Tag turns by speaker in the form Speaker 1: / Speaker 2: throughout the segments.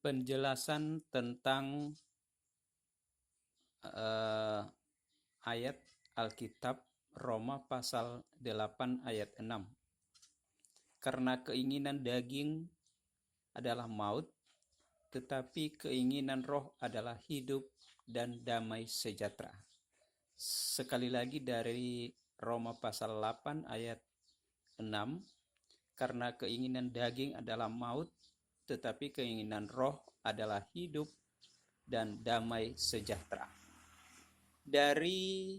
Speaker 1: penjelasan tentang ayat Alkitab Roma pasal 8 ayat 6. Karena keinginan daging adalah maut, tetapi keinginan roh adalah hidup dan damai sejahtera. Sekali lagi dari Roma pasal 8 ayat 6. Karena keinginan daging adalah maut, tetapi keinginan roh adalah hidup dan damai sejahtera. Dari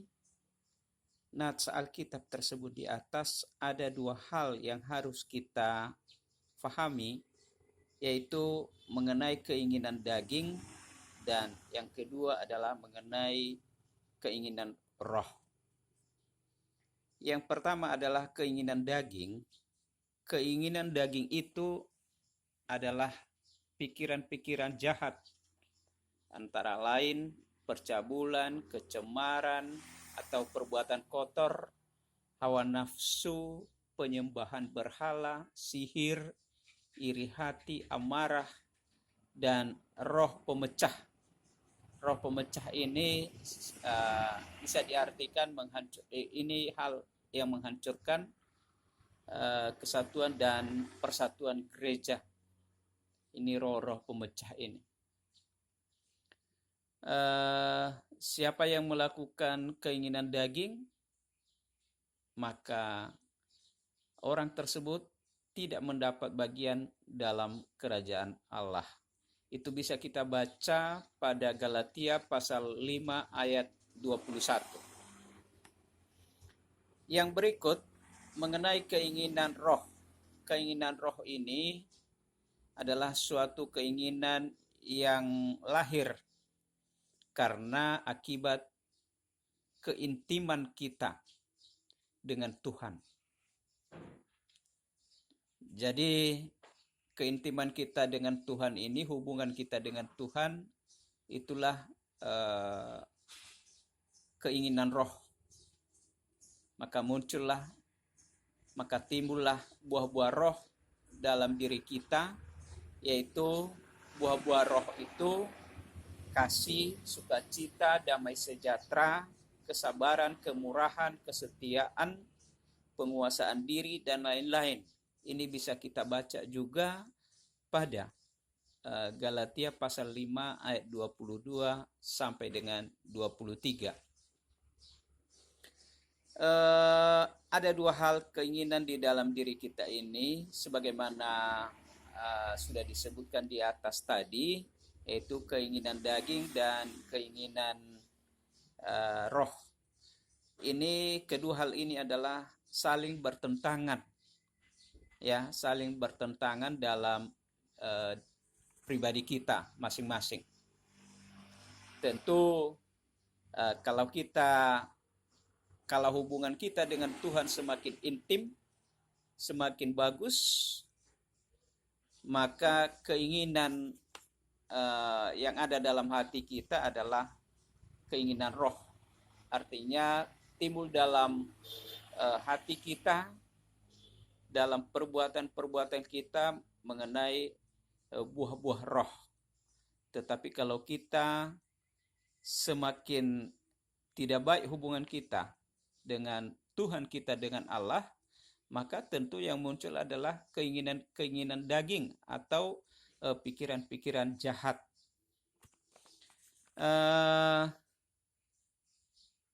Speaker 1: nats Alkitab tersebut di atas ada dua hal yang harus kita fahami, yaitu mengenai keinginan daging dan yang kedua adalah mengenai keinginan roh. Yang pertama adalah keinginan daging. Keinginan daging itu adalah pikiran-pikiran jahat, antara lain percabulan, kecemaran, atau perbuatan kotor, hawa nafsu, penyembahan berhala, sihir, iri hati, amarah, dan roh pemecah. Roh pemecah ini bisa diartikan ini hal yang menghancurkan kesatuan dan persatuan gereja. Ini roh-roh pemecah ini. Siapa yang melakukan keinginan daging, maka orang tersebut tidak mendapat bagian dalam kerajaan Allah. Itu bisa kita baca pada Galatia pasal 5 ayat 21. Yang berikut mengenai keinginan roh. Keinginan roh ini adalah suatu keinginan yang lahir karena akibat keintiman kita dengan Tuhan. Jadi keintiman kita dengan Tuhan ini, hubungan kita dengan Tuhan, itulah keinginan roh. Maka timbullah buah-buah roh dalam diri kita, yaitu buah-buah roh itu kasih, sukacita, damai sejahtera, kesabaran, kemurahan, kesetiaan, penguasaan diri, dan lain-lain. Ini bisa kita baca juga pada Galatia pasal 5 ayat 22 sampai dengan 23. Ada dua hal keinginan di dalam diri kita ini, sebagaimana sudah disebutkan di atas tadi, yaitu keinginan daging dan keinginan roh. Ini kedua hal ini adalah saling bertentangan, ya, saling bertentangan dalam pribadi kita masing-masing. Tentu kalau hubungan kita dengan Tuhan semakin intim, semakin bagus, maka keinginan yang ada dalam hati kita adalah keinginan roh. Artinya timbul dalam hati kita, dalam perbuatan-perbuatan kita mengenai buah-buah roh. Tetapi kalau kita semakin tidak baik hubungan kita dengan Tuhan kita, dengan Allah, maka tentu yang muncul adalah keinginan daging atau pikiran-pikiran jahat.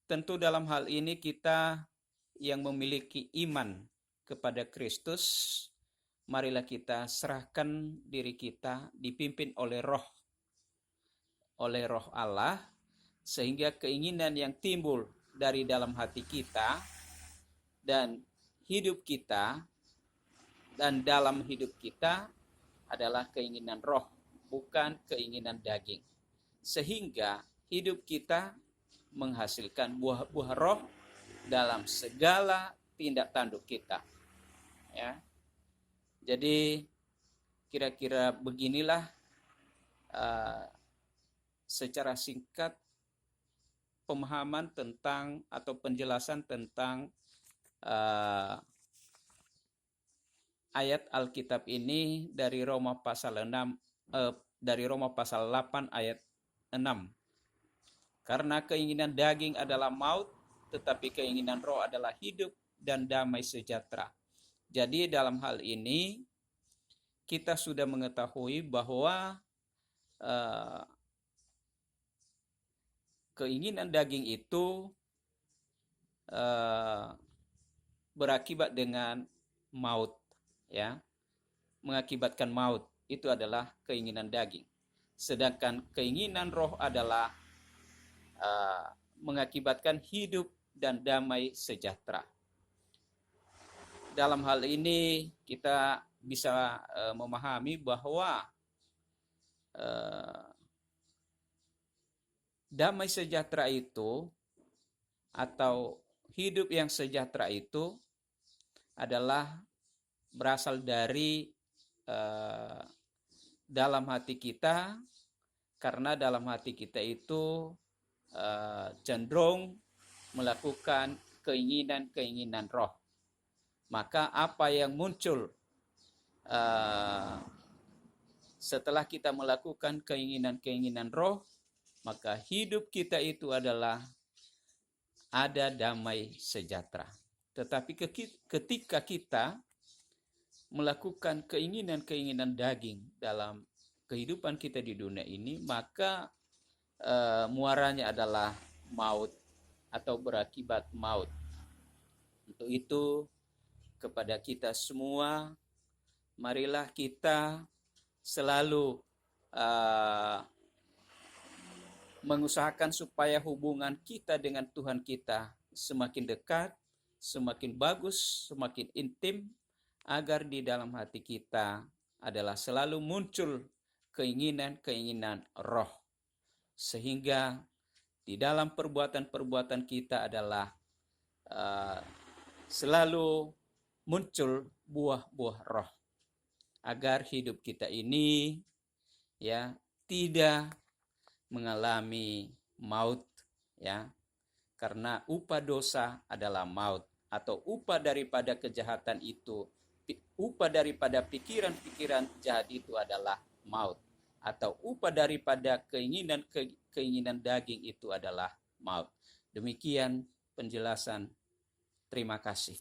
Speaker 1: Tentu dalam hal ini kita yang memiliki iman kepada Kristus, marilah kita serahkan diri kita dipimpin oleh roh Allah, sehingga keinginan yang timbul dari dalam hati kita dan hidup kita dan dalam hidup kita adalah keinginan roh, bukan keinginan daging. Sehingga hidup kita menghasilkan buah-buah roh dalam segala tindak tanduk kita. Ya. Jadi kira-kira beginilah secara singkat pemahaman tentang atau penjelasan tentang ayat Alkitab ini dari Roma pasal 6 dari Roma pasal 8 ayat 6. Karena keinginan daging adalah maut, tetapi keinginan roh adalah hidup dan damai sejahtera. Jadi dalam hal ini kita sudah mengetahui bahwa keinginan daging itu berakibat dengan maut, ya, mengakibatkan maut. Itu adalah keinginan daging. Sedangkan keinginan roh adalah mengakibatkan hidup dan damai sejahtera. Dalam hal ini kita bisa memahami bahwa damai sejahtera itu atau hidup yang sejahtera itu adalah berasal dari dalam hati kita, karena dalam hati kita itu cenderung melakukan keinginan-keinginan roh. Maka apa yang muncul setelah kita melakukan keinginan-keinginan roh, maka hidup kita itu adalah ada damai sejahtera. Tetapi ketika kita melakukan keinginan-keinginan daging dalam kehidupan kita di dunia ini, maka muaranya adalah maut atau berakibat maut. Untuk itu kepada kita semua, marilah kita selalu mengusahakan supaya hubungan kita dengan Tuhan kita semakin dekat, semakin bagus, semakin intim, agar di dalam hati kita adalah selalu muncul keinginan-keinginan roh. Sehingga di dalam perbuatan-perbuatan kita adalah selalu muncul buah-buah roh. Agar hidup kita ini ya tidak mengalami maut, ya. Karena upah dosa adalah maut, atau upah daripada kejahatan itu, upah daripada pikiran-pikiran jahat itu adalah maut, atau upah daripada keinginan daging itu adalah maut. Demikian penjelasan. Terima kasih.